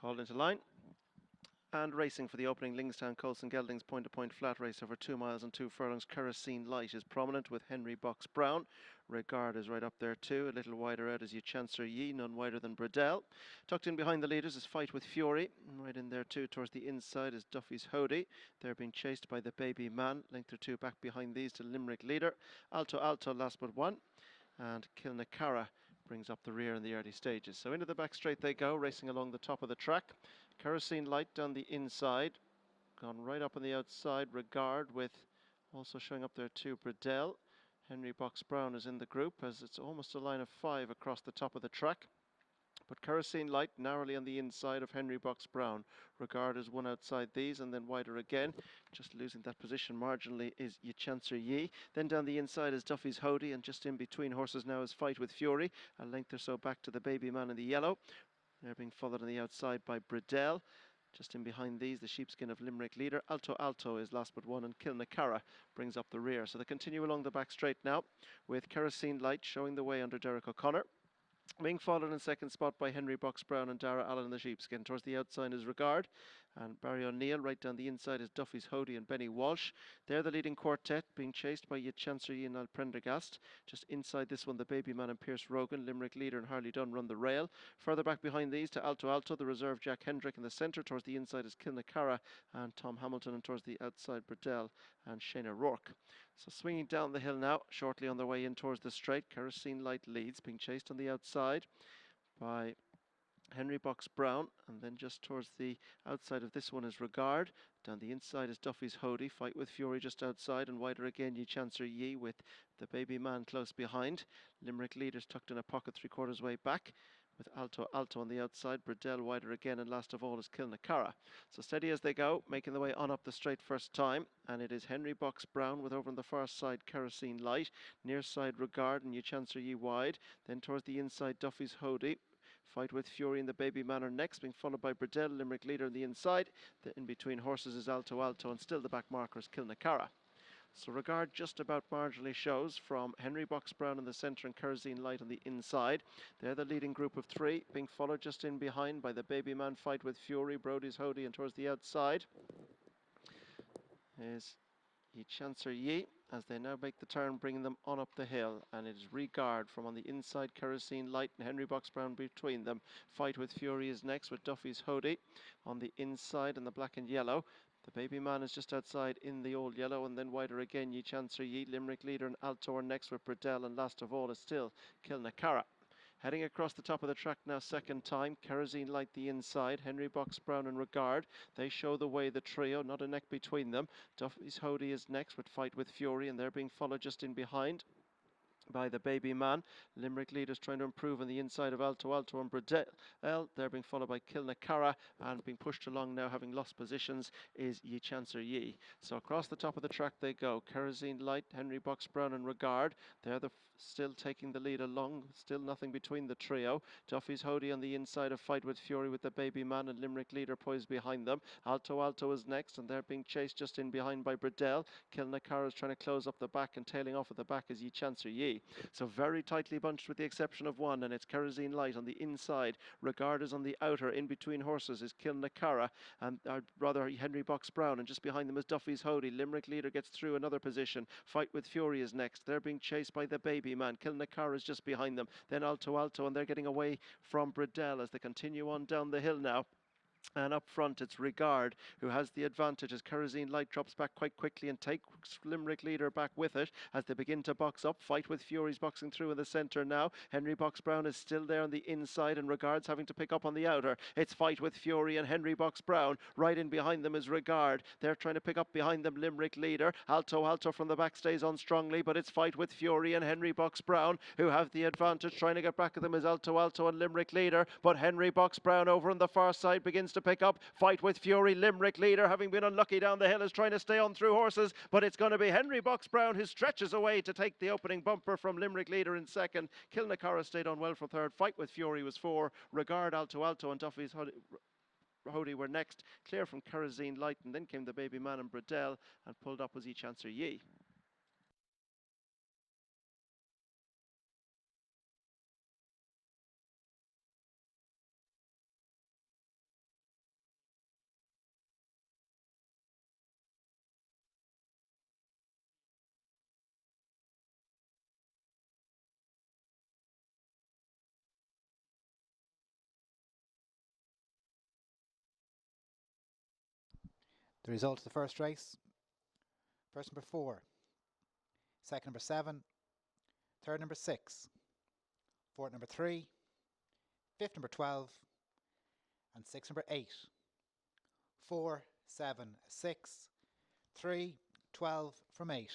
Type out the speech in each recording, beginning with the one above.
Called into line. And racing for the opening, Lingstown Colson Geldings point-to-point flat race over 2 miles and 2 furlongs. Kerosene Light is prominent with Henry Box Brown. Regard is right up there too. A little wider out is Ye Chancellor Ye, none wider than Bradell. Tucked in behind the leaders is Fight with Fury. And right in there too, towards the inside, is Duffy's Hody. They're being chased by the Baby Man. Length or two back behind these to Limerick Leader. Alto Alto last but one. And Kilnacarra brings up the rear in the early stages. So into the back straight they go, racing along the top of the track. Kerosene Light down the inside, gone right up on the outside. Regard with also showing up there too Bradell. Henry Box Brown is in the group as it's almost a line of 5 across the top of the track. But Kerosene Light narrowly on the inside of Henry Box Brown. Regard is one outside these and then wider again. Just losing that position marginally is Ye Chancellor Ye. Then down the inside is Duffy's Hody, and just in between horses now is Fight with Fury. A length or so back to the Baby Man in the yellow. They're being followed on the outside by Bradell. Just in behind these, the Sheepskin of Limerick Leader. Alto Alto is last but one, and Kilnacarra brings up the rear. So they continue along the back straight now, with Kerosene Light showing the way under Derek O'Connor. Being followed in second spot by Henry Box Brown and Dara Allen in the Sheepskin. Towards the outside is Regard, and Barry O'Neill. Right down the inside is Duffy's Hody and Benny Walsh. They're the leading quartet, being chased by Ye Chancellor Ye and Al Prendergast. Just inside this one, the Baby Man and Pierce Rogan. Limerick Leader and Harley Dunn run the rail. Further back behind these to Alto Alto, the reserve Jack Hendrick in the centre. Towards the inside is Kilnacarra and Tom Hamilton, and towards the outside Bradell and Shayna Rourke. So swinging down the hill now, shortly on their way in towards the straight. Kerosene Light leads, being chased on the outside by Henry Box Brown, and then just towards the outside of this one is Regard. Down the inside is Duffy's Hody. Fight with Fury just outside, and wider again Ye Chancellor Ye with the Baby Man close behind. Limerick Leaders tucked in a pocket 3/4 way back, with Alto Alto on the outside. Bradell wider again, and last of all is Kilnacarra. So steady as they go, making the way on up the straight first time, and it is Henry Box Brown with over on the far side Kerosene Light, near side Regard and Ye Chancellor Ye wide, then towards the inside Duffy's Hody. Fight with Fury and the Baby Man are next, being followed by Bradell, Limerick Leader on the inside. The in between horses is Alto Alto, and still the back marker is Kilnacarra. So Regard just about marginally shows from Henry Box Brown in the centre and Kerosene Light on the inside. They're the leading group of 3, being followed just in behind by the Baby Man, Fight with Fury, Brody's Hody, and towards the outside is Ye Chancellor Ye, as they now make the turn, bringing them on up the hill. And it is Regard from on the inside, Kerosene Light and Henry Box Brown between them. Fight with Fury is next with Duffy's Hody on the inside in the black and yellow. The Baby Man is just outside in the old yellow, and then wider again Ye Chancellor Ye. Limerick Leader and Alto are next with Bradell, and last of all is still Kilnacarra. Heading across the top of the track now, second time. Kerosene Light the inside. Henry Box Brown and Regard. They show the way, the trio, not a neck between them. Duffy's Hody is next with Fight with Fury, and they're being followed just in behind by the Baby Man. Limerick Leaders trying to improve on the inside of Alto Alto and Bradell. They're being followed by Kilnacarra, and being pushed along now, having lost positions, is Ye Chancellor Ye. So across the top of the track they go. Kerosene Light, Henry Box Brown and Regard. They're still taking the lead along. Still nothing between the trio. Duffy's Hody on the inside of Fight with Fury with the Baby Man, and Limerick Leader poised behind them. Alto Alto is next, and they're being chased just in behind by Bradell. Kilnacarra is trying to close up the back, and tailing off at the back is Ye Chancellor Ye. So very tightly bunched with the exception of one, and it's Kerosene Light on the inside. Regard is on the outer. In between horses is Kilnacarra, and rather Henry Box Brown, and just behind them is Duffy's Hody. Limerick Leader gets through another position. Fight with Fury is next. They're being chased by the Baby Man. Kilnacarra is just behind them. Then Alto Alto, and they're getting away from Bradell as they continue on down the hill now. And up front it's Regard who has the advantage as Kerosene Light drops back quite quickly and takes Limerick Leader back with it as they begin to box up. Fight with Fury's boxing through in the centre now. Henry Box Brown is still there on the inside, and Regard's having to pick up on the outer. It's Fight with Fury and Henry Box Brown. Right in behind them is Regard. They're trying to pick up behind them Limerick Leader. Alto Alto from the back stays on strongly, but it's Fight with Fury and Henry Box Brown who have the advantage. Trying to get back at them is Alto Alto and Limerick Leader, but Henry Box Brown over on the far side begins to pick up. Fight with Fury. Limerick Leader, having been unlucky down the hill, is trying to stay on through horses, but it's going to be Henry Box Brown who stretches away to take the opening bumper from Limerick Leader in second. Kilnacarra stayed on well for third. Fight with Fury was 4. Regard, Alto Alto and Duffy's Hody were next, clear from Kerosene Light, and then came the Baby Man and Bradell, and pulled up was Ye Chancellor Ye. The result of the first race: first number 4, second number 7, third number 6, fourth number 3, fifth number 12, and sixth number 8. 4, 7, 6, 3, 12 from 8.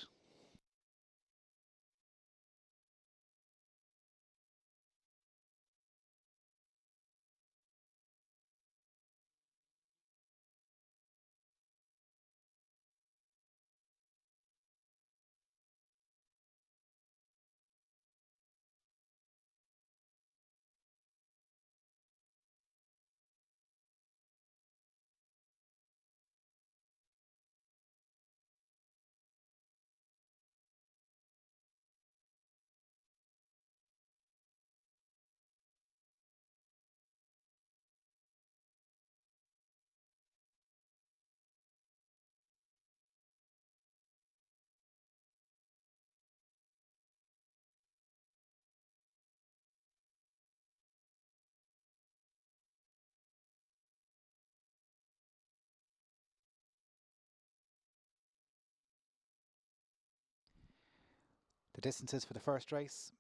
The distances for the first race: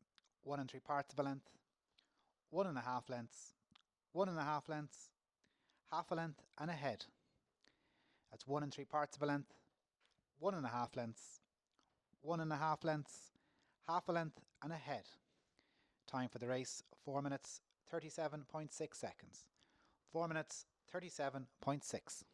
1 3/4 of a length, 1 1/2 lengths, 1 1/2 lengths, half a length and a head. That's 1 3/4 of a length, 1 1/2 lengths, 1 1/2 lengths, half a length and a head. Time for the race: 4 minutes 37.6 seconds. 4 minutes 37.6.